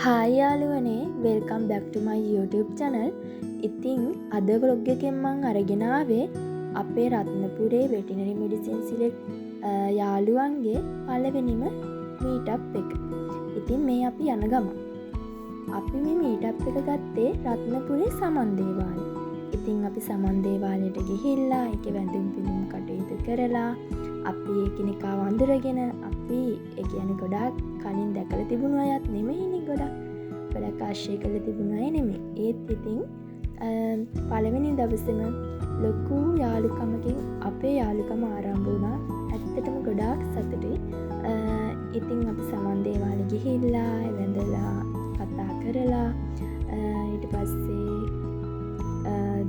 Hi යාළුවනේ, welcome back to my YouTube channel. ඉතින් අද vlog එකෙන් මම අරගෙන ආවේ අපේ රත්නපුරේ veterinary medicine select යාළුවන්ගේ පළවෙනිම meet up එක. ඉතින් මේ අපි යන ගමන්. අපි මේ meet up එක ගත්තේ රත්නපුරේ සමන් දේවාලේ. ඉතින් අපි සමන් දේවාලයට ගිහිල්ලා ඒකේ වැඳුම් පිදුම් කටයුතු කරලා අපි එකිනෙකා වඳුරගෙන අපි ඒ කියන්නේ ගොඩාක් කලින් දැකලා තිබුණු අයත් නෙමෙයිනේ ගොඩක් ආශ්‍රය කරලා තිබුණු අය නෙමෙයි. ඒත් ඉතින් පළවෙනි දවසේම ලොකු යාළුකමකින් අපේ යාළුකම ආරම්භ වුණා. ඇත්තටම ගොඩාක් සතුටුයි. ඉතින් අපි සමන් දේවාලේ ගිහිල්ලා වැඳලා කතා කරලා ඊට පස්සේ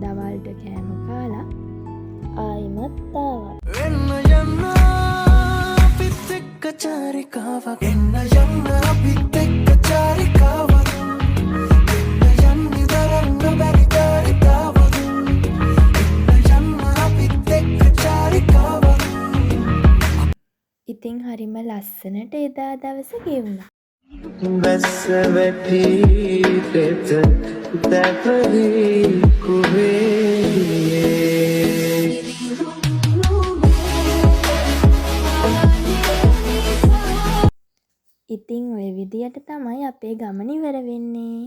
දවල්ට කෑම කාලා ආයිමත් ආවා. චාරිකාවක් එන්න යන්න අපිත් එක්ක චාරිකාවක් එන්න යන්න දරන්න බැරි චාරිකාවක් එන්න යන්න අපිත් එක්ක චාරිකාවක්. ඉතින් හරිම ලස්සනට එදා දවස ගෙවුණා. බැස්ස වැටි පෙත දැපරි කුවේ ඉතින් ඔය විදියට තමයි අපේ ගමන ඉවර වෙන්නේ.